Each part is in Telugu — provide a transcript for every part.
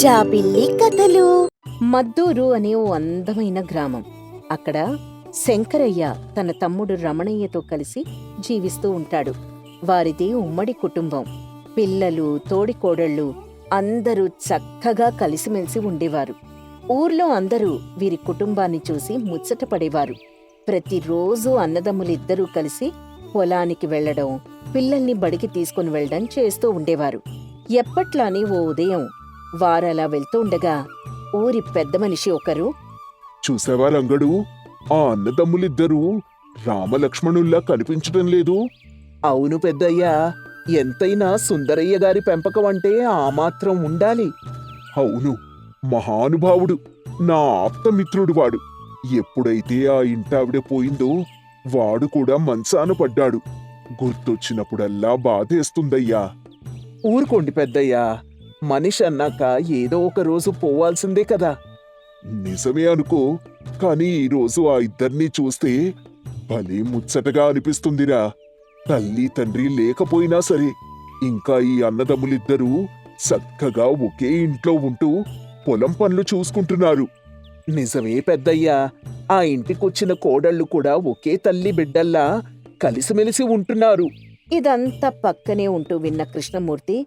జాబిల్లి కథలు. మద్దూరు అనే ఓ అందమైన గ్రామం. అక్కడ శంకరయ్య తన తమ్ముడు రమణయ్యతో కలిసి జీవిస్తూ ఉంటాడు. వారిది ఉమ్మడి కుటుంబం. పిల్లలు, తోడికోడళ్ళు అందరూ చక్కగా కలిసిమెలిసి ఉండేవారు. ఊర్లో అందరూ వీరి కుటుంబాన్ని చూసి ముచ్చటపడేవారు. ప్రతిరోజూ అన్నదమ్ములిద్దరూ కలిసి పొలానికి వెళ్లడం, పిల్లల్ని బడికి తీసుకుని వెళ్లడం చేస్తూ ఉండేవారు. ఎప్పట్లానే ఓ ఉదయం వారలా వెళ్తూ ఉండగా ఊరి పెద్ద మనిషి ఒకరు, చూసావా రంగడు, ఆ అన్నదమ్ములిద్దరూ రామలక్ష్మణుల్లా కనిపించటం లేదు? అవును పెద్దయ్యా, ఎంతైనా సుందరయ్య గారి పెంపకం అంటే ఆ మాత్రం ఉండాలి. అవును, మహానుభావుడు, నా ఆప్తమిత్రుడు వాడు. ఎప్పుడైతే ఆ ఇంటావిడ పోయిందో వాడు కూడా మంచాన పడ్డాడు. గుర్తొచ్చినప్పుడల్లా బాధేస్తుందయ్యా. ఊరుకోండి పెద్దయ్యా, మనిషి అన్నాక ఏదో ఒక రోజు పోవాల్సిందే కదా. నిజమే అనుకో, కాని ఈరోజు ఆ ఇద్దర్నీ చూస్తే భలే ముచ్చటగా అనిపిస్తుందిరా. తల్లి తండ్రి లేకపోయినా సరే ఇంకా ఈ అన్నదమ్ములిద్దరూ చక్కగా ఒకే ఇంట్లో ఉంటూ పొలం పనులు చూసుకుంటున్నారు. నిజమే పెద్దయ్యా, ఆ ఇంటికొచ్చిన కోడళ్ళు కూడా ఒకే తల్లి బిడ్డల్లా కలిసిమెలిసి ఉంటున్నారు. ఇదంతా పక్కనే ఉంటూ విన్న కృష్ణమూర్తి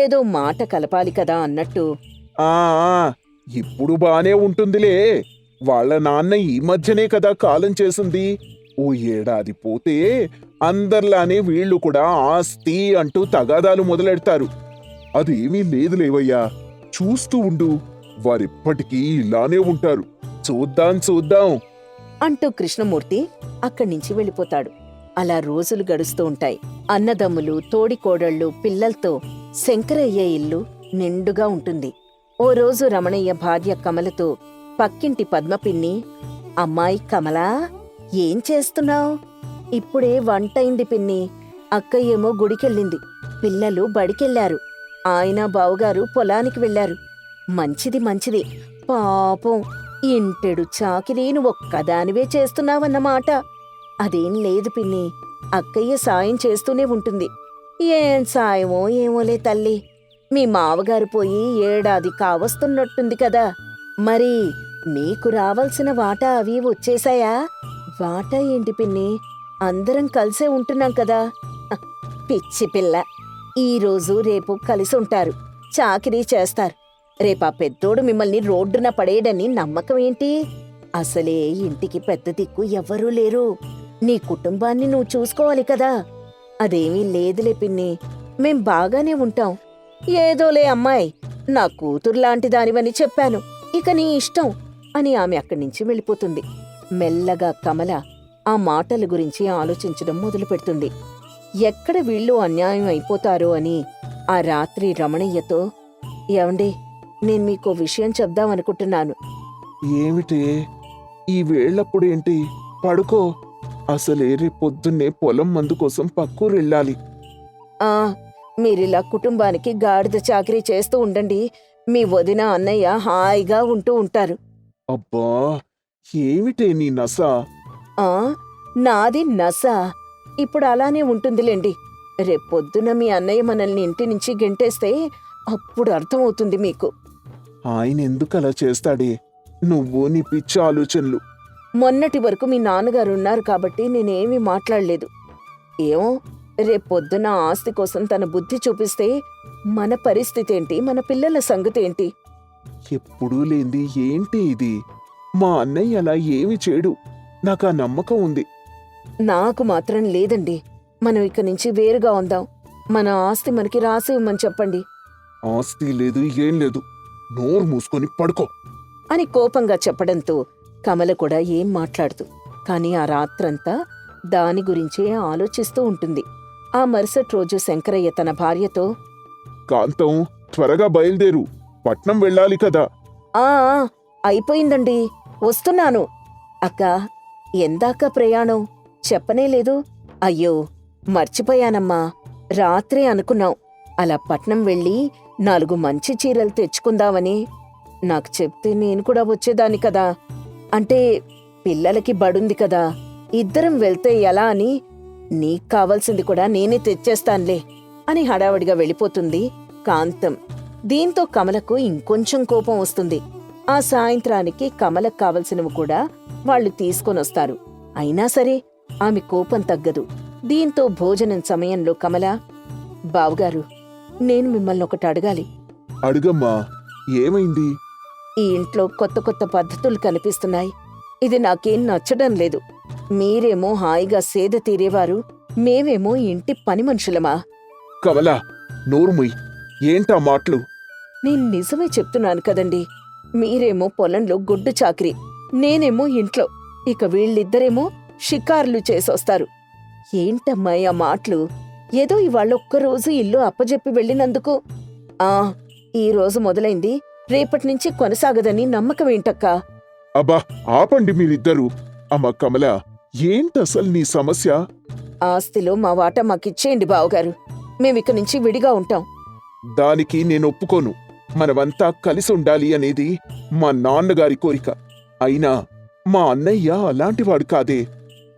ఏదో మాట కలపాలి కదా అన్నట్టు, ఆ ఇప్పుడు బానే ఉంటుందిలే. వాళ్ళ నాన్న ఈ మధ్యనే కదా కాలం చేసింది. ఓ ఏడాది పోతే అందర్లానే వీళ్ళు కూడా ఆస్తి అంటూ తగాదాలు మొదలెడతారు. అదేమీ లేదులేవయ్యా, చూస్తూ ఉండు, వారిప్పటికీ ఇలానే ఉంటారు. చూద్దాం చూద్దాం అంటూ కృష్ణమూర్తి అక్కడి నుంచి వెళ్ళిపోతాడు. అలా రోజులు గడుస్తూ ఉంటాయి. అన్నదమ్ములు, తోడికోడళ్ళు, పిల్లలతో శంకరయ్య ఇల్లు నిండుగా ఉంటుంది. ఓ రోజు రమణయ్య భార్య కమలతో పక్కింటి పద్మపిన్ని, అమ్మాయి కమలా, ఏం చేస్తున్నావ్? ఇప్పుడే వంటైంది పిన్ని. అక్కయ్యేమో గుడికెళ్ళింది, పిల్లలు బడికెళ్లారు, ఆయన బావుగారు పొలానికి వెళ్లారు. మంచిది మంచిది, పాపం ఇంటెడు చాకిరీ నువ్వొక్కదానివే చేస్తున్నావన్నమాట. అదేం లేదు పిన్ని, అక్కయ్య సాయం చేస్తూనే ఉంటుంది. ఏం సాయమో ఏమోలే తల్లి, మీ మావగారు పోయి ఏడాది కావస్తున్నట్టుంది కదా, మరి నీకు రావాల్సిన వాటా అవి వచ్చేశాయా? వాటా ఏంటి పిన్ని, అందరం కలిసే ఉంటున్నాం కదా. హ, పిచ్చి పిల్ల, ఈరోజు రేపు కలిసుంటారు, చాకిరీ చేస్తారు. రేపా పెద్దోడు మిమ్మల్ని రోడ్డున పడేయడని నమ్మకం ఏంటి? అసలే ఇంటికి పెద్ద దిక్కు ఎవ్వరూ లేరు. నీ కుటుంబాన్ని నువ్వు చూసుకోవాలి కదా. అదేమీ లేదులే పిన్ని, మేం బాగానే ఉంటాం. ఏదోలే అమ్మాయి, నా కూతురులాంటి దానివని చెప్పాను, ఇక నీ ఇష్టం అని ఆమె అక్కడి నుంచి వెళ్ళిపోతుంది. మెల్లగా కమల ఆ మాటల గురించి ఆలోచించడం మొదలుపెడుతుంది. ఎక్కడ వీళ్ళు అన్యాయం అయిపోతారో అని ఆ రాత్రి రమణయ్యతో, ఏవండి, నేను మీకో విషయం చెప్దామనుకుంటున్నాను. ఏమిటి? ఈ వేళ్లప్పుడేంటి? పడుకో. అసలే రేపొద్దున్నే పొలం మందు కోసం పక్కూరెళ్ళాలి. ఆ మీరిలా కుటుంబానికి గాడిద చాకరీ చేస్తూ ఉండండి, మీ వదిన అన్నయ్య హాయిగా ఉంటూ ఉంటారు. అబ్బా, ఏమిటే నీ నస? ఆ నాది నస. ఇప్పుడు అలానే ఉంటుందిలేండి. రేపొద్దున మీ అన్నయ్య మనల్ని ఇంటి నుంచి గెంటేస్తే అప్పుడు అర్థమవుతుంది మీకు. ఆయన ఎందుకలా చేస్తాడే? నువ్వు నీ పిచ్చి ఆలోచనలు. మొన్నటి వరకు మీ నాన్నగారున్నారు కాబట్టి నేనేమీ మాట్లాడలేదు. ఏమో, రేపొద్దున ఆస్తి కోసం తన బుద్ధి చూపిస్తే మన పరిస్థితి ఏంటి, మన పిల్లల సంగతి ఏంటి? ఎప్పుడూ లేంది ఏంటి ఇది? మా అన్నయ్య అలా ఏమి చేయడు, నాకా నమ్మకం ఉంది. నాకు మాత్రం లేదండి. మనం ఇక నుంచి వేరుగా ఉందాం. మన ఆస్తి మనకి రాసి ఇవ్వమని చెప్పండి ఆస్తి లేదు, ఏం లేదు, నోరు మూసుకొని పడుకో అని కోపంగా చెప్పడంతో కమల కూడా ఏం మాట్లాడుతూ, కాని ఆ రాత్రంతా దాని గురించే ఆలోచిస్తూ ఉంటుంది. ఆ మరుసటి రోజు శంకరయ్య తన భార్యతో, కాంతం, త్వరగా బయలుదేరు, పట్నం వెళ్ళాలి కదా. ఆ అయిపోయిందండి, వస్తున్నాను. అక్క, ఎందాక ప్రయాణం చెప్పనే లేదు? అయ్యో, మర్చిపోయానమ్మా, రాత్రే అనుకున్నాం అలా పట్నం వెళ్ళి 4 మంచి చీరలు తెచ్చుకుందామని. నాకు చెప్తే నేను కూడా వచ్చేదాన్ని కదా. అంటే పిల్లలకి బడుంది కదా, ఇద్దరం వెళ్తే ఎలా అని, నీకు కావాల్సింది కూడా నేనే తెచ్చేస్తాన్లే అని హడావడిగా వెళ్ళిపోతుంది కాంతం. దీంతో కమలకు ఇంకొంచెం కోపం వస్తుంది. ఆ సాయంత్రానికి కమలకు కావలసినవి కూడా వాళ్ళు తీసుకొనొస్తారు. అయినా సరే ఆమె కోపం తగ్గదు. దీంతో భోజనం సమయంలో కమల, బావుగారు, నేను మిమ్మల్ని ఒకటి అడగాలి. అడుగమ్మా, ఏమైంది? ఈ ఇంట్లో కొత్త కొత్త పద్ధతులు కనిపిస్తున్నాయి. ఇది నాకేం నచ్చడం లేదు. మీరేమో హాయిగా సేద తీరేవారు, మేమేమో ఇంటి పని మనుషులమా? కమలా, నోరుముయ్, ఏంటా మాటలు? నేను నిజమే చెప్తున్నాను కదండి. మీరేమో పొలంలో గొడ్డు చాకిరి, నేనేమో ఇంట్లో. ఇక వీళ్ళిద్దరేమో షికార్లు చేసొస్తారు. ఏంటమ్మాయి ఆ మాటలు? ఏదో ఇవాళ ఒక్కరోజు ఇల్లు అప్పజెప్పి వెళ్ళినందుకు. ఈ రోజు మొదలైంది, రేపటినుంచి కొనసాగదని నమ్మకమేంటక్కా? అబ్బా, ఆపండి మీరిద్దరూ. అమ్మా కమలా, ఏంటసలు నీ సమస్య? ఆస్తిలో మా వాటా మాకిచ్చేయండి బావగారు. మేమిక నుంచి విడిగా ఉంటాం. దానికి నేను ఒప్పుకోను. మనమంతా కలిసి ఉండాలి అనేది మా నాన్నగారి కోరిక. అయినా మా అన్నయ్య అలాంటివాడు కాదే.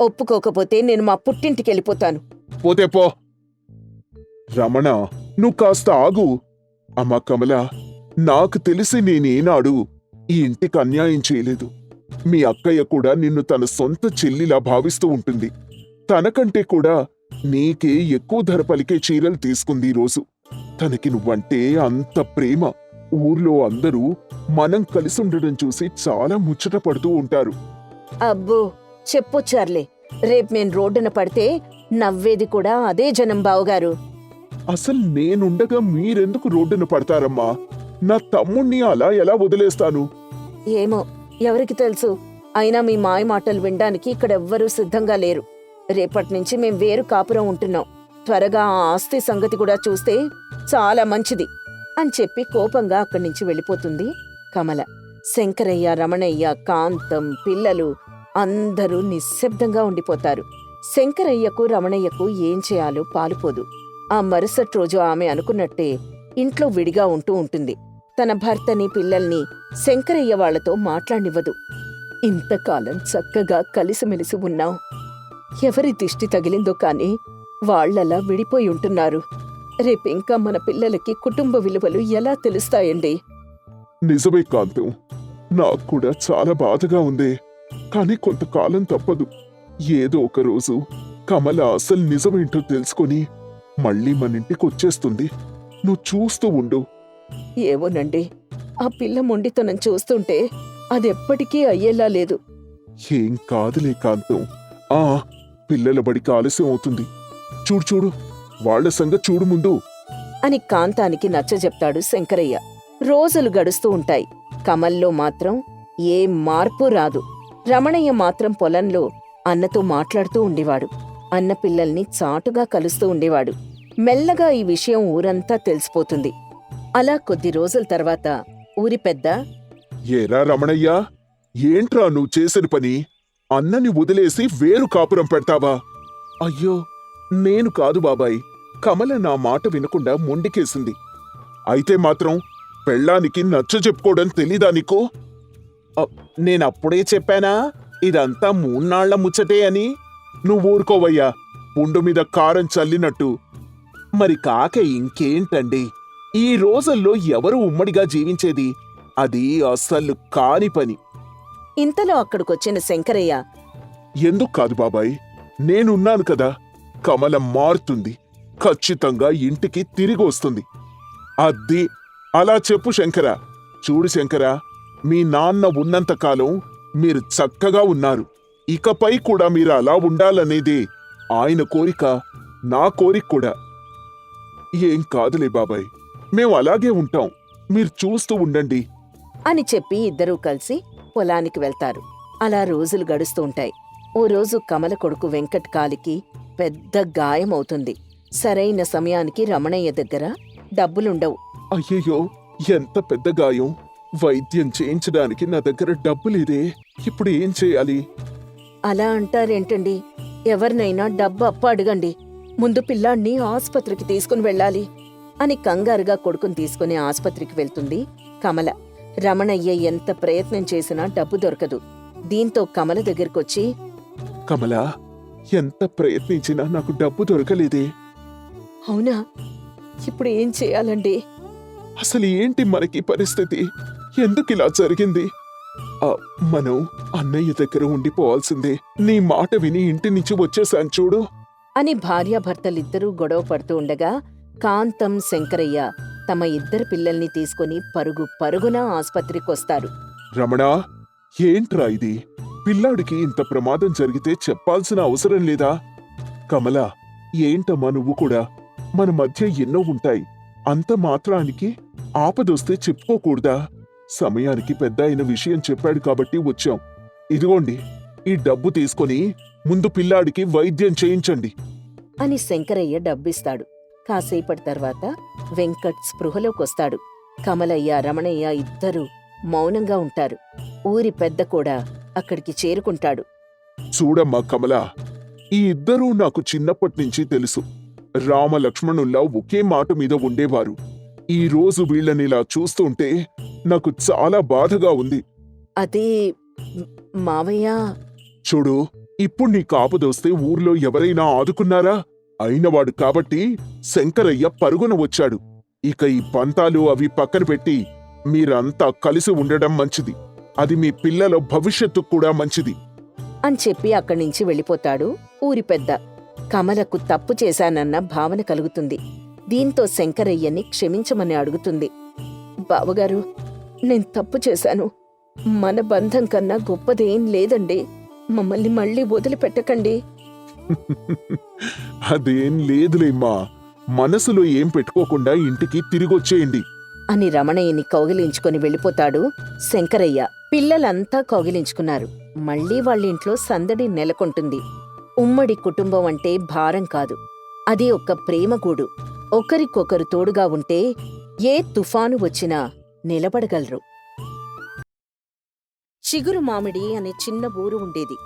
ఒప్పుకోకపోతే నేను మా పుట్టింటికెళ్ళిపోతాను. పోతే పో. రమణ, నువ్వు కాస్త ఆగు. అమ్మా కమలా, నాకు తెలిసి నేనేనాడు ఈ ఇంటికి అన్యాయం చేయలేదు. మీ అక్కయ్య కూడా నిన్ను తన సొంత చెల్లిలా భావిస్తూ ఉంటుంది. తనకంటే కూడా నీకే ఎక్కువ ధర పలికే చీరలు తీసుకుంది ఈరోజు. తనకి నువ్వంటే అంత ప్రేమ. ఊర్లో అందరూ మనం కలిసి ఉండడం చూసి చాలా ముచ్చట పడుతూ ఉంటారు. అబ్బో, చెప్పొచ్చార్లే. రేపు మేం రోడ్డున పడితే నవ్వేది కూడా అదే జనం బావగారు. అసలు నేనుండగా మీరెందుకు రోడ్డున పడతారమ్మా? నా తమ్ముణ్ణి అలా ఎలా వదిలేస్తాను? ఏమో, ఎవరికి తెలుసు. అయినా మీ మాయ మాటలు వినడానికి ఇక్కడెవ్వరూ సిద్ధంగా లేరు. రేపటినుంచి మేం వేరు కాపురం ఉంటున్నాం. త్వరగా ఆ ఆస్తి సంగతి కూడా చూస్తే చాలా మంచిది అని చెప్పి కోపంగా అక్కడి నుంచి వెళ్ళిపోతుంది కమల. శంకరయ్య, రమణయ్య, కాంతం, పిల్లలు అందరూ నిశ్శబ్దంగా ఉండిపోతారు. శంకరయ్యకు, రమణయ్యకు ఏం చేయాలో పాలుపోదు. ఆ మరుసటి రోజు ఆమె అనుకున్నట్టే ఇంట్లో విడిగా ఉంటూ ఉంటుంది. తన భర్తని, పిల్లల్ని శంకరయ్య వాళ్లతో మాట్లాడనివ్వదు. ఇంతకాలం చక్కగా కలిసిమెలిసి ఉన్నాం. ఎవరి దిష్టి తగిలిందో కాని వాళ్లలా విడిపోయి ఉంటున్నారు. రేపింకా మన పిల్లలకి కుటుంబ విలువలు ఎలా తెలుస్తాయండి? నిజమే కాంతం, నాకు కూడా చాలా బాధగా ఉంది. కానీ కొంతకాలం తప్పదు. ఏదో ఒక రోజు కమల అసలు నిజమేంటో తెలుసుకొని మళ్ళీ మన ఇంటికి వచ్చేస్తుంది. నువ్వు చూస్తూ ఉండు. ఏవోనండి, ఆ పిల్ల మొండితనం చూస్తుంటే అదెప్పటికీ అయ్యేలా లేదు. ఏం కాదులే కాంతం. పిల్లల బడికి ఆలస్యం అవుతుంది. చూడు చూడు, వాళ్ల సంగతి చూడు ముందు అని కాంతానికి నచ్చజెప్తాడు శంకరయ్య. రోజులు గడుస్తూ ఉంటాయి. కమల్లో మాత్రం ఏ మార్పు రాదు. రమణయ్య మాత్రం పొలంలో అన్నతో మాట్లాడుతూ ఉండేవాడు. అన్న పిల్లల్ని చాటుగా కలుస్తూ ఉండేవాడు. మెల్లగా ఈ విషయం ఊరంతా తెలిసిపోతుంది. అలా కొద్ది రోజుల తర్వాత ఊరి పెద్ద, ఏరా రమణయ్యా, ఏంట్రా నువ్వు చేసిన పని? అన్నని వదిలేసి వేరు కాపురం పెడతావా? అయ్యో, నేను కాదు బాబాయ్. కమల నా మాట వినకుండా మొండికేసింది. అయితే మాత్రం పెళ్ళానికి నచ్చ చెప్పుకోవడం తెలీదా నీకు? నేనప్పుడే చెప్పానా ఇదంతా మూన్నాళ్ల ముచ్చటే అని? నువ్వు ఊరుకోవయ్యా, పుండు మీద కారం చల్లినట్టు. మరి కాక ఇంకేంటండి, ఈ రోజుల్లో ఎవరు ఉమ్మడిగా జీవించేది? అది అస్సలు కాని పని. ఇంతలో అక్కడికొచ్చిన శంకరయ్య, ఎందుకు కాదు బాబాయ్, నేనున్నాను కదా. కమల మారుతుంది. ఖచ్చితంగా ఇంటికి తిరిగి వస్తుంది. అద్ది అలా చెప్పు శంకర. చూడు శంకర, మీ నాన్న ఉన్నంతకాలం మీరు చక్కగా ఉన్నారు. ఇకపై కూడా మీరు అలా ఉండాలనేదే ఆయన కోరిక, నా కోరిక కూడా. ఏం కాదులే బాబాయ్, మేం అలాగే ఉంటాం. మీరు చూస్తూ ఉండండి అని చెప్పి ఇద్దరూ కలిసి పొలానికి వెళ్తారు. అలా రోజులు గడుస్తూ ఉంటాయి. ఓ రోజు కమల కొడుకు వెంకట్ కాలికి పెద్ద గాయమవుతుంది. సరైన సమయానికి రమణయ్య దగ్గర డబ్బులుండవు. అయ్యయ్యో, ఎంత పెద్ద గాయం! వైద్యం చేయించడానికి నా దగ్గర డబ్బు లేదే. ఇప్పుడు ఏం చేయాలి? అలా అంటారేంటండి? ఎవరినైనా డబ్బు అప్ప అడగండి. ముందు పిల్లాణ్ణి ఆస్పత్రికి తీసుకుని వెళ్ళాలి అని కంగారుగా కొడుకుని తీసుకుని ఆస్పత్రికి వెళ్తుంది కమల. రమణయ్య ఎంత ప్రయత్నం చేసినా డబ్బు దొరకదు. దీంతో కమల దగ్గరకొచ్చి, కమలా, ఎంత ప్రయత్నించినా నాకు డబ్బు దొరకలేదే. అవునా? ఇప్పుడు ఏం చేయాలండి? అసలు ఏంటి మనకి పరిస్థితి? ఎందుకు ఇలా జరిగింది? మనం అన్నయ్య దగ్గర ఉండిపోవాల్సిందే. నీ మాట విని ఇంటి నుంచి వచ్చేసాను చూడు. అని భార్యాభర్తలిద్దరూ గొడవ పడుతూ ఉండగా కాంతం, శంకరయ్య తమ ఇద్దరు పిల్లల్ని తీసుకుని పరుగు పరుగున ఆస్పత్రికొస్తారు. రమణా, ఏంట్రా ఇది? పిల్లాడికి ఇంత ప్రమాదం జరిగితే చెప్పాల్సిన అవసరం లేదా? కమలా, ఏంటమ్మా నువ్వు కూడా? మన మధ్య ఎన్నో ఉంటాయి. అంత మాత్రానికి ఆపదొస్తే చెప్పుకోకూడదా? సమయానికి పెద్ద అయిన విషయం చెప్పాడు కాబట్టి వచ్చాం. ఇదిగోండి, ఈ డబ్బు తీసుకొని ముందు పిల్లాడికి వైద్యం చేయించండి అని శంకరయ్య డబ్బిస్తాడు. కాసేపటి తర్వాత వెంకట్ స్పృహలోకొస్తాడు. కమలయ్య, రమణయ్య ఇద్దరూ మౌనంగా ఉంటారు. ఊరి పెద్ద కూడా అక్కడికి చేరుకుంటాడు. చూడమ్మా కమలా, ఈ ఇద్దరూ నాకు చిన్నప్పటినుంచి తెలుసు. రామలక్ష్మణుల్లా ఒకే మాట మీద ఉండేవారు. ఈ రోజు వీళ్ళనిలా చూస్తుంటే నాకు చాలా బాధగా ఉంది. అదే మావయ్య. చూడు, ఇప్పుడు నీ కాపుదొస్తే ఊర్లో ఎవరైనా ఆదుకున్నారా? అయినవాడు కాబట్టి శంకరయ్య పరుగున వచ్చాడు. ఇక ఈ పంతాలు అవి పక్కన పెట్టి మీరంతా కలిసి ఉండడం మంచిది. అది మీ పిల్లల భవిష్యత్తుకు కూడా మంచిది అని చెప్పి అక్కడ్నించి వెళ్ళిపోతాడు ఊరి పెద్ద. కమలకు తప్పు చేశానన్న భావన కలుగుతుంది. దీంతో శంకరయ్యని క్షమించమని అడుగుతుంది. బావగారు, నేను తప్పు చేశాను. మన బంధం కన్నా గొప్పదేం లేదండి. మమ్మల్ని మళ్ళీ వదిలిపెట్టకండి. అదేం లేదులేమ్మా. మనసులో ఏం పెట్టుకోకుండా ఇంటికి తిరిగొచ్చేయండి అని రమణయ్యని కౌగిలించుకొని వెళ్ళిపోతాడు శంకరయ్య. పిల్లలంతా కౌగిలించుకున్నారు. మళ్ళీ వాళ్ళింట్లో సందడి నెలకొంటుంది. ఉమ్మడి కుటుంబం అంటే భారం కాదు, అది ఒక ప్రేమగూడు. ఒకరికొకరు తోడుగా ఉంటే ఏ తుఫాను వచ్చినా నిలబడగలరు. చిగురు మామిడి అనే చిన్న ఊరు ఉండేది.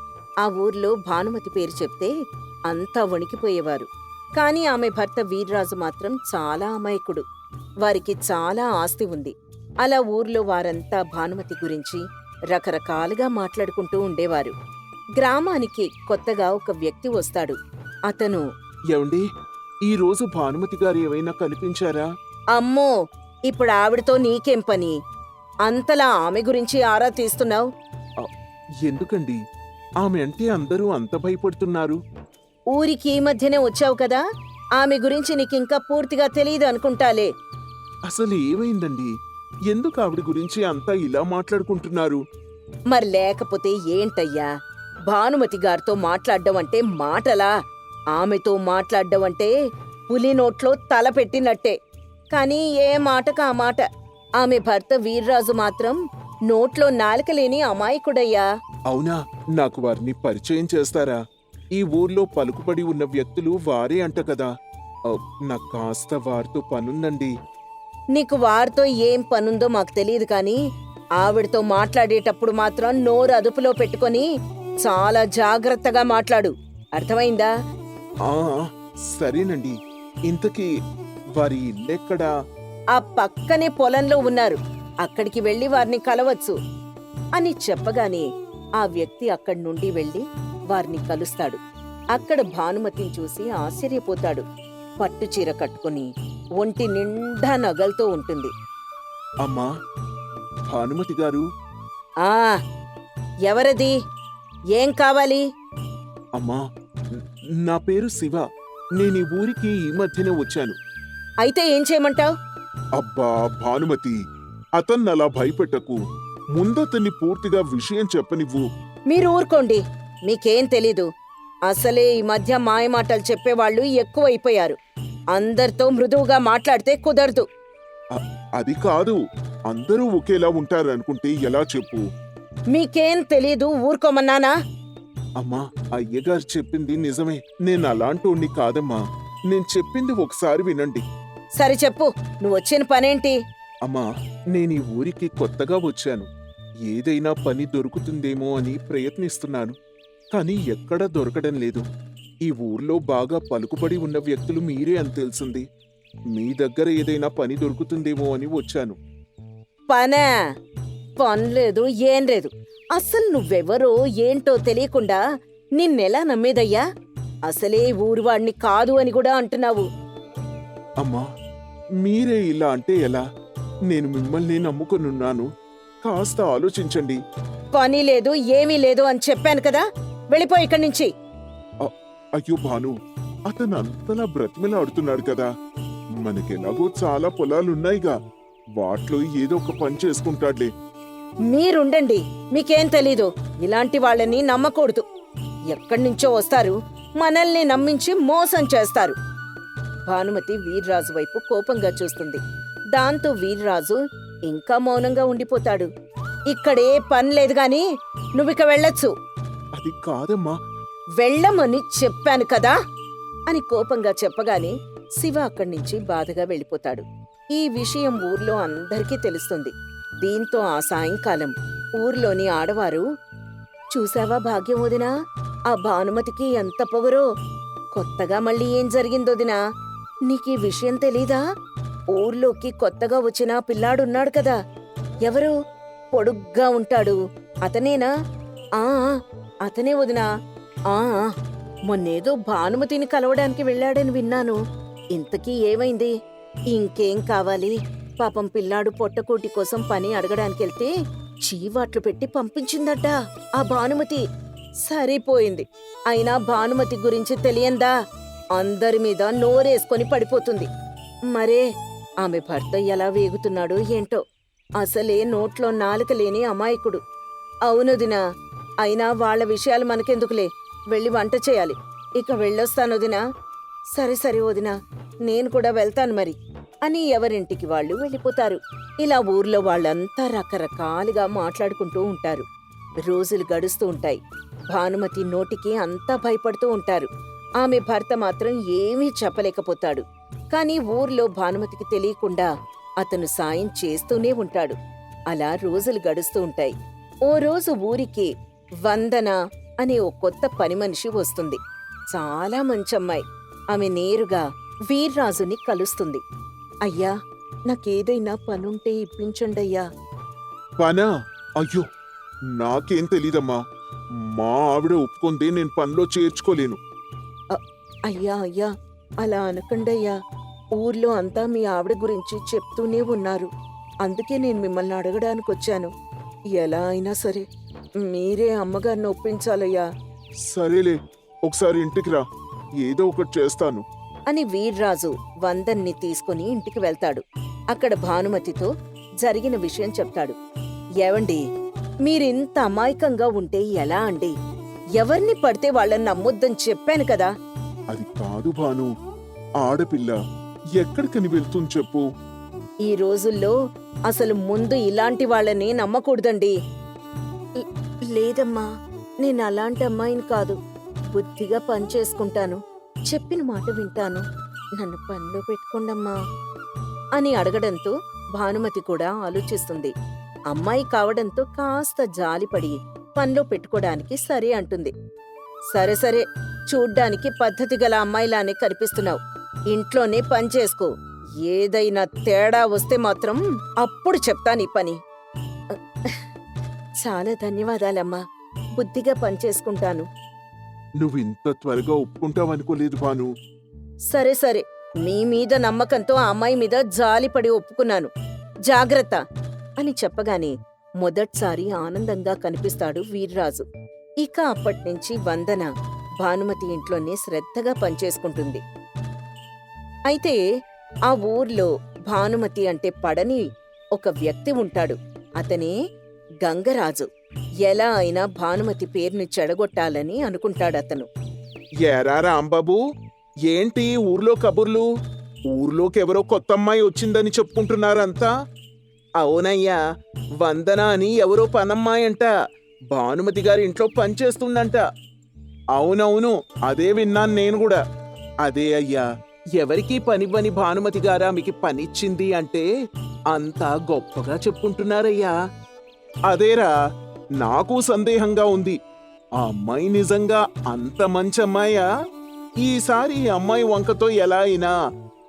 ఆ ఊర్లో భానుమతి పేరు చెప్తే అంతా వణికిపోయేవారు. కాని ఆమె భర్త వీర్రాజు మాత్రం చాలా అమాయకుడు. వారికి చాలా ఆస్తి ఉంది. అలా ఊర్లో వారంతా భానుమతి గురించి రకరకాలుగా మాట్లాడుకుంటూ ఉండేవారు. గ్రామానికి కొత్తగా ఒక వ్యక్తి వస్తాడు. అతను, ఏమండి, ఈ రోజు భానుమతి గారు ఏమైనా కనిపించారా? అమ్మో, ఇప్పుడు ఆవిడతో నీకేం పని? అంతలా ఆమె గురించి ఆరా తీస్తున్నావు? ఎందుకండి ఆమె అంటే అందరూ అంత భయపడుతున్నారు? ఊరికి ఈ మధ్యనే వచ్చావు కదా, ఆమె గురించి నీకింకా పూర్తిగా తెలియదు అనుకుంటాలే. అసలు ఏమైందండి? ఎందుకు ఆవిడ గురించి అంతా ఇలా మాట్లాడుకుంటున్నారు? మరి లేకపోతే ఏంటయ్యా, భానుమతి గారితో మాట్లాడ్డం అంటే మాటలా? ఆమెతో మాట్లాడ్డం అంటే పులి నోట్లో తల పెట్టినట్టే. కానీ ఏ మాటకా మాట. ఆమె భర్త వీర్రాజు మాత్రం నోట్లో నాలుకలేని అమాయకుడయ్యా. అవునా? నాకు వారిని పరిచయం చేస్తారా? ఈ ఊర్లో పలుకుబడి ఉన్న వ్యక్తులు వారే అంట కదా. నాకు కాస్త వారితో పనుందండి. నీకు వారితో ఏం పనుందో మాకు తెలియదు కాని ఆవిడతో మాట్లాడేటప్పుడు మాత్రం నోరు అదుపులో పెట్టుకొని చాలా జాగ్రత్తగా మాట్లాడు. అర్థమైందా? ఆ సరేనండి. ఇంతకీ వారి ఇల్లెక్కడా? ఆ పక్కనే పొలంలో ఉన్నారు. అక్కడికి వెళ్లి వారిని కలవచ్చు అని చెప్పగానే ఆ వ్యక్తి అక్కడి నుండి వెళ్లి వారిని కలుస్తాడు. అక్కడ భానుమతిని చూసి ఆశ్చర్యపోతాడు. పట్టుచీర కట్టుకుని ఒంటి నిండా నగలతో ఉంటుంది. అమ్మా, భానుమతి గారు. ఆ ఎవరది? ఏం కావాలి? అమ్మా, నా పేరు శివ. నేను ఈ ఊరికి ఈ మధ్యనే వచ్చాను. అయితే ఏం చేయమంటావ్? అబ్బా భానుమతి, అతన్నలా భయపెట్టకు. ముందతన్ని పూర్తిగా విషయం చెప్పనివ్వు. మీరు ఊరుకోండి, మీకేం తెలీదు. అసలే ఈ మధ్య మాయమాటలు చెప్పేవాళ్లు ఎక్కువైపోయారు. అందరితో మృదువుగా మాట్లాడితే కుదరదు. అది కాదు, అందరూ ఒకేలా ఉంటారనుకుంటే ఎలా చెప్పు? మీకేం తెలీదు, ఊరుకోమన్నానా? అమ్మా, అయ్యగారు చెప్పింది నిజమే. నేను అలాంటోణ్ణి కాదమ్మా. నేను చెప్పింది ఒకసారి వినండి. సరే చెప్పు, నువ్వొచ్చిన పనేంటి? అమ్మా, నేను ఈ ఊరికి కొత్తగా వచ్చాను. ఏదైనా పని దొరుకుతుందేమో అని ప్రయత్నిస్తున్నాను. కానీ ఎక్కడా దొరకడం లేదు. ఈ ఊర్లో బాగా పలుకుబడి ఉన్న వ్యక్తులు మీరే అని తెలిసింది. మీ దగ్గర ఏదైనా పని దొరుకుతుందేమో అని వచ్చాను. పనా? పనిలేదు, ఏం లేదు. అస్సలు నువ్వెవరో ఏంటో తెలియకుండా నిన్నెలా నమ్మేదయ్యా? అసలే ఊరివాణ్ణి కాదు అని కూడా అంటున్నావు. అమ్మా, మీరే ఇలా అంటే ఎలా? నేను మిమ్మల్ని నమ్ముకునున్నాను. కాస్త ఆలోచించండి. పని లేదు ఏమీ లేదు అని చెప్పాను కదా, వెళ్ళిపో ఇక్కడి నుంచి. అయ్యో భాను, అతను అంతలా బ్రతిమలాడుతున్నాడు కదా, మనకెలాగో చాలా పొలాలున్నాయిగా, వాటిలో ఏదో ఒక పని చేసుకుంటాడులే. మీరుండండి, మీకేం తెలీదు. ఇలాంటి వాళ్ళని నమ్మకూడదు. ఎక్కడి నుంచో వస్తారు, మనల్ని నమ్మించి మోసం చేస్తారు. భానుమతి వీర్రాజు వైపు కోపంగా చూస్తుంది. దాంతో వీర్రాజు ఇంకా మౌనంగా ఉండిపోతాడు. ఇక్కడే పని లేదు గాని నువ్విక వెళ్ళొచ్చు. అది కాదమ్మా. వెళ్ళమని చెప్పాను కదా అని కోపంగా చెప్పగానే శివ అక్కడి నుంచి బాధగా వెళ్ళిపోతాడు. ఈ విషయం ఊర్లో అందరికీ తెలుస్తుంది. దీంతో ఆ సాయంకాలం ఊర్లోని ఆడవారు, చూసావా భాగ్యం వదినా, ఆ భానుమతికి ఎంత పొగరో. కొత్తగా మళ్ళీ ఏం జరిగిందొదినా, నీకీ విషయం తెలీదా? ఊర్లోకి కొత్తగా వచ్చిన పిల్లాడున్నాడు కదా, ఎవరు? పొడుగ్గా ఉంటాడు, అతనేనా? ఆ అతనే వదినా. ఆ మొన్నేదో భానుమతిని కలవడానికి వెళ్ళాడని విన్నాను. ఇంతకీ ఏమైంది? ఇంకేం కావాలి? పాపం పిల్లాడు పొట్టకూటి కోసం పని అడగడానికెళ్తే చీవాట్లు పెట్టి పంపించిందట ఆ భానుమతి. సరిపోయింది. అయినా భానుమతి గురించి తెలియందా? అందరి మీద నోరేసుకొని పడిపోతుంది. మరే ఆమె భర్త ఎలా వేగుతున్నాడో ఏంటో. అసలే నోట్లో నాలుక లేని అమాయకుడు. అవునుదినా, అయినా వాళ్ళ విషయాలు మనకెందుకులే, వెళ్ళి వంట చేయాలి. ఇక వెళ్ళొస్తానొదినా. సరే సరే వదినా, నేను కూడా వెళ్తాను మరి అని ఎవరింటికి వాళ్ళు వెళ్ళిపోతారు. ఇలా ఊర్లో వాళ్ళంతా రకరకాలుగా మాట్లాడుకుంటూ ఉంటారు. రోజులు గడుస్తూ ఉంటాయి. భానుమతి నోటికి అంతా భయపడుతూ ఉంటారు. ఆమె భర్త మాత్రం ఏమీ చెప్పలేకపోతాడు. కాని ఊర్లో భానుమతికి తెలియకుండా అతను సాయం చేస్తూనే ఉంటాడు. అలా రోజులు గడుస్తూ ఉంటాయి. ఓ రోజు ఊరికి వందన అనే ఓ కొత్త పని మనిషి వస్తుంది. చాలా మంచమ్మాయి. ఆమె నేరుగా వీర్రాజుని కలుస్తుంది. అయ్యా, నాకేదైనా పనుంటే ఇప్పించండయ్యా. పనా? అయ్యో, నాకేం తెలీదమ్మా. మా ఆవిడ ఒప్పుకుందే నేను పనిలో చేర్చుకోలేను. అయ్యా అయ్యా, అలా అనకండయ్యా. ఊర్లో అంతా మీ ఆవిడ గురించి చెప్తూనే ఉన్నారు. అందుకే నేను మిమ్మల్ని అడగడానికొచ్చాను. ఎలా అయినా సరే మీరే అమ్మగారిని ఒప్పించాలయ్యా. సరేలే, ఒకసారి ఇంటికి రా, ఏదో ఒకటి చేస్తాను అని వీర్రాజు వందన్ని తీసుకుని ఇంటికి వెళ్తాడు. అక్కడ భానుమతితో జరిగిన విషయం చెప్తాడు. ఏవండి, మీరింత అమాయకంగా ఉంటే ఎలా అండి? ఎవరిని పడితే వాళ్ళని నమ్మొద్దని చెప్పాను కదా. అది కాదు భాను, ఆడపిల్ల ఎక్కడికని వెళ్తుంది చెప్పు. ఈ రోజుల్లో అసలు ముందు ఇలాంటి వాళ్ళని నమ్మకూడదండి. లేదమ్మా, నేను అలాంటి అమ్మాయిని కాదు. బుద్ధిగా పని చేసుకుంటాను, చెప్పిన మాట వింటాను. నన్ను పనిలో పెట్టుకోండమ్మా అని అడగడంతో భానుమతి కూడా ఆలోచిస్తుంది. అమ్మాయి కావడంతో కాస్త జాలిపడి పనిలో పెట్టుకోడానికి సరే అంటుంది. సరే సరే, చూడ్డానికి పద్ధతి గల అమ్మాయిలానే కనిపిస్తున్నావు. ఇంట్లోనే పని చేసుకో. ఏదైనా తేడా వస్తే మాత్రం అప్పుడు చెప్తాను ఈ పని. చాలా ధన్యవాదాలమ్మా, బుద్ధిగా పని చేసుకుంటాను. నువ్వు ఇంత త్వరగా ఒప్పుకుంటావనుకోలేదు భాను. సరే సరే, మీ మీద నమ్మకంతో ఆ అమ్మాయి మీద జాలిపడి ఒప్పుకున్నాను. జాగ్రత్త అని చెప్పగానే మొదట్సారి ఆనందంగా కనిపిస్తాడు వీర్రాజు. ఇక అప్పట్నుంచి వందన భానుమతి ఇంట్లోనే శ్రద్ధగా పనిచేసుకుంటుంది. అయితే ఆ ఊర్లో భానుమతి అంటే పడని ఒక వ్యక్తి ఉంటాడు. అతనే గంగరాజు. ఎలా అయినా భానుమతి పేరుని చెడగొట్టాలని అనుకుంటాడతను. ఏరా రాంబాబు, ఏంటి ఊర్లో కబుర్లు? ఊర్లోకెవరో కొత్త అమ్మాయి వచ్చిందని చెప్పుకుంటున్నారంతా. అవునయ్యా, వందన అని ఎవరో పనమ్మాయి అంట భానుమతి గారి ఇంట్లో పనిచేస్తుందంట. అవునవును, అదే విన్నాను నేను కూడా. అదే అయ్యా, ఎవరికీ పనివ్వని భానుమతి గారా మీకు పనిచ్చింది అంటే అంతా గొప్పగా చెప్పుకుంటున్నారయ్యా. అదేరా, నాకు సందేహంగా ఉంది. ఆ అమ్మాయి నిజంగా అంత మంచి అమ్మాయా? ఈసారి ఈ అమ్మాయి వంకతో ఎలా అయినా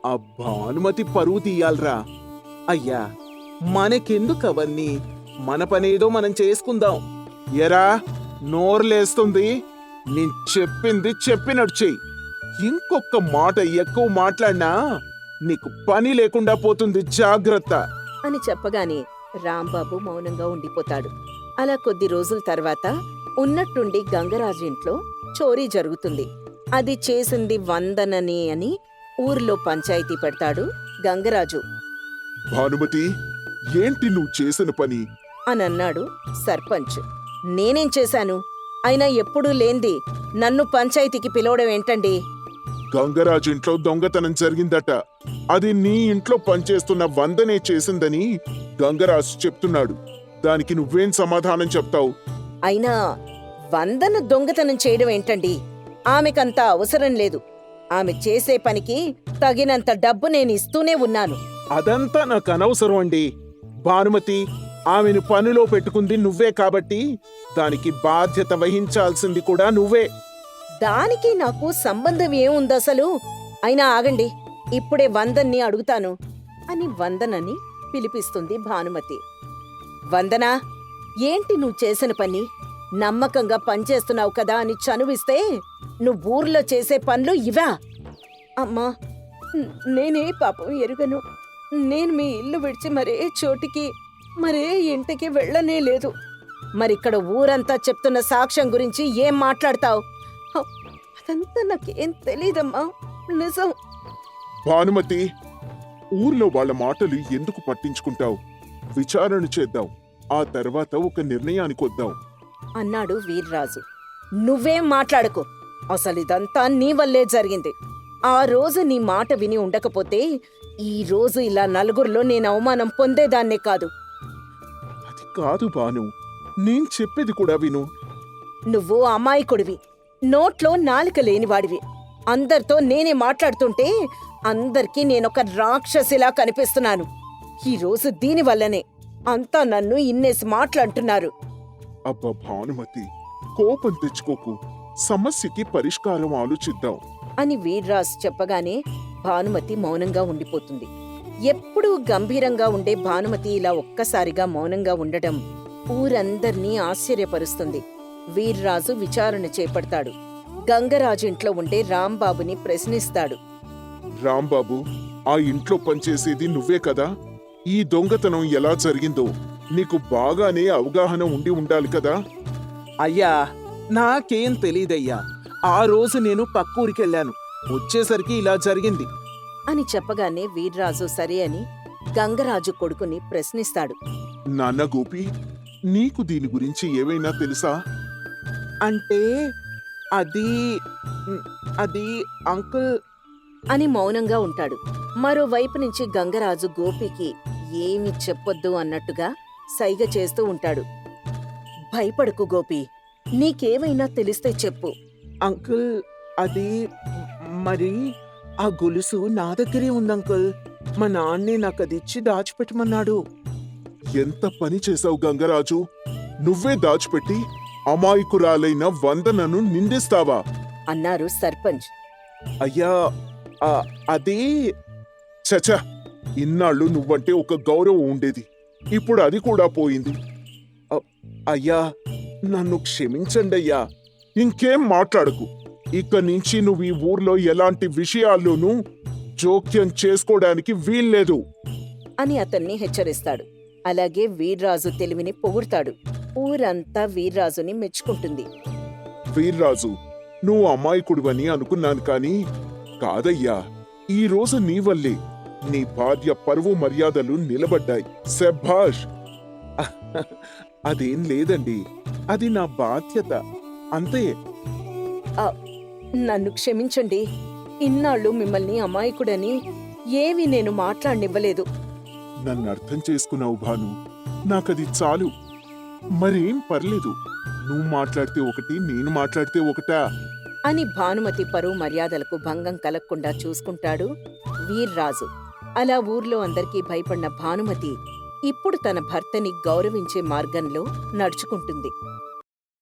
ఆ భానుమతి పరువు తీయాలరా. అయ్యా, మనకెందుకు అవన్నీ? మన పనేదో మనం చేసుకుందాం. ఎరా, నోర్లేస్తుంది. నేను చెప్పింది చెప్పినట్టు చెయ్యి. ఇంకొక మాట ఎక్కువ మాట్లాడినా నీకు పని లేకుండా పోతుంది. జాగ్రత్త. అని చెప్పగానే రాంబాబు మౌనంగా ఉండిపోతాడు. అలా కొద్ది రోజుల తర్వాత ఉన్నట్టుండి గంగరాజు ఇంట్లో చోరీ జరుగుతుంది. అది చేసింది వందనని అని ఊర్లో పంచాయతీ పెడతాడు గంగరాజు. భానుమతి, ఏంటి నువ్వు చేసిన పని? అనన్నాడు సర్పంచ్. నేనేం చేశాను? అయినా ఎప్పుడూ లేంది నన్ను పంచాయతీకి పిలవడం ఏంటండి? గంగరాజు ఇంట్లో దొంగతనం జరిగిందట. అది నీ ఇంట్లో పనిచేస్తున్న వందనే చేసిందని గంగరాజు చెప్తున్నాడు. దానికి నువ్వేం సమాధానం చెప్తావు? అయినా వందన దొంగతనం చేయడం ఏంటండి? ఆమెకంత అవసరం లేదు. ఆమె చేసే పనికి తగినంత డబ్బు నేను ఇస్తూనే ఉన్నాను. అదంతా నాకు అనవసరం అండి. భానుమతి, ఆమెను పనిలో పెట్టుకుంది నువ్వే కాబట్టి దానికి బాధ్యత వహించాల్సింది కూడా నువ్వే. దానికి నాకు సంబంధం ఏముందసలు? అయినా ఆగండి, ఇప్పుడే వందన్ని అడుగుతాను అని వందనని పిలిపిస్తుంది భానుమతి. వందనా, ఏంటి నువ్వు చేసిన పని? నమ్మకంగా పనిచేస్తున్నావు కదా అని చనువిస్తే నువ్వూర్లో చేసే పనులు ఇవా? అమ్మా, నేనే పాపం ఎరుగను. నేను మీ ఇల్లు విడిచి మరే చోటికి మరే ఇంటికి వెళ్ళనే లేదు. మరిక్కడ ఊరంతా చెప్తున్న సాక్ష్యం గురించి ఏం మాట్లాడతావు? అదంతా నాకేం తెలీదమ్మా, నిజం. భానుమతి, ఊర్లో వాళ్ళ మాటలు ఎందుకు పట్టించుకుంటావు? విచారణ చేద్దాం, ఆ తర్వాత ఒక నిర్ణయానికి వద్దాం అన్నాడు వీర్రాజు. నువ్వేం మాట్లాడకు. అసలు ఇదంతా నీ వల్లే జరిగింది. ఆ రోజు నీ మాట విని ఉండకపోతే ఈ రోజు ఇలా నలుగురిలో నేను అవమానం పొందేదాన్నే కాదు. అది కాదు భాను, నేను చెప్పేది కూడా విను. నువ్వు అమాయకుడివి, నోట్లో నాలుక లేనివాడివి. అందరితో నేనే మాట్లాడుతుంటే అందరికీ నేనొక రాక్షసిలా కనిపిస్తున్నాను. ఈ రోజు దీనివల్లనే అంతా నన్ను ఇన్నేసి మాట్లాడుతున్నారు. అబ్బా భానుమతి, కోపం తెచ్చుకోకు. సమస్యకి పరిష్కారం ఆలోచిద్దాం అని వీర్రాజు చెప్పగానే భానుమతి మౌనంగా ఉండిపోతుంది. ఎప్పుడూ గంభీరంగా ఉండే భానుమతి ఇలా ఒక్కసారిగా మౌనంగా ఉండడం ఊరందర్నీ ఆశ్చర్యపరుస్తుంది. వీర్రాజు విచారణ చేపడతాడు. గంగరాజు ఇంట్లో ఉండే రాంబాబుని ప్రశ్నిస్తాడు. రాంబాబు, ఆ ఇంట్లో పనిచేసేది నువ్వే కదా? ఈ దొంగతనం ఎలా జరిగిందో నీకు బాగానే అవగాహన ఉండి ఉండాలి కదా? అయ్యా, నాకేం తెలీదయ్యా. ఆ రోజు నేను పక్కూరికెళ్ళాను, వచ్చేసరికి ఇలా జరిగింది అని చెప్పగానే వీర్రాజు సరే అని గంగరాజు కొడుకుని ప్రశ్నిస్తాడు. నాన్న గోపి, నీకు దీని గురించి ఏమైనా తెలుసా? అంటే అది అది అంకుల్ అని మౌనంగా ఉంటాడు. మరోవైపు నుంచి గంగరాజు గోపికి ఏమీ చెప్పొద్దు అన్నట్టుగా సైగ చేస్తూ ఉంటాడు. భయపడకు గోపి, నీకేమైనా తెలిస్తే చెప్పు. అంకుల్, అది మరి ఆ గొలుసు నా దగ్గరే ఉంది అంకుల్. మా నాన్నే నాకు అది ఇచ్చి దాచిపెట్టమన్నాడు. ఎంత పని చేశావు గంగరాజు? నువ్వే దాచిపెట్టి అమాయకురాలైన వందనను నిందిస్తావా? అన్నారు సర్పంచ్. అయ్యా, అది చచ, ఇన్నాళ్ళు నువ్వంటే ఒక గౌరవం ఉండేది, ఇప్పుడు అది కూడా పోయింది. అయ్యా, నన్ను క్షమించండి అయ్యా. ఇంకేం మాట్లాడకు. ఇక నుంచి నువ్వు ఈ ఊర్లో ఎలాంటి విషయాల్లోనూ జోక్యం చేసుకోవడానికి వీల్లేదు అని అతన్ని హెచ్చరిస్తాడు. అలాగే వీర్రాజు తెలివిని పొగుడుతాడు. ఊరంతా వీర్రాజుని మెచ్చుకుంటుంది. వీర్రాజు, నువ్వు అమాయకుడివని అనుకున్నాను కాని కాదయ్యా. ఈ రోజు నీ వల్లే నీ భార్య పరువు మర్యాదలు నిలబడ్డాయి. శభాష్. అదేం లేదండి, అది నా బాధ్యత అంతే. నన్ను క్షమించండి. ఇన్నాళ్ళు మిమ్మల్ని అమాయకుడని ఏవి నేను మాట్లాడనివ్వలేదు. నన్ను అర్థం చేసుకున్నావు భాను, నాకది చాలు. మరేం పర్లేదు. నువ్వు మాట్లాడితే ఒకటి, నేను మాట్లాడితే ఒకటా అని భానుమతి పరువు మర్యాదలకు భంగం కలగకుండా చూసుకుంటాడు వీర్రాజు. అలా ఊర్లో అందరికీ భయపడిన భానుమతి ఇప్పుడు తన భర్తని గౌరవించే మార్గంలో నడుచుకుంటుంది.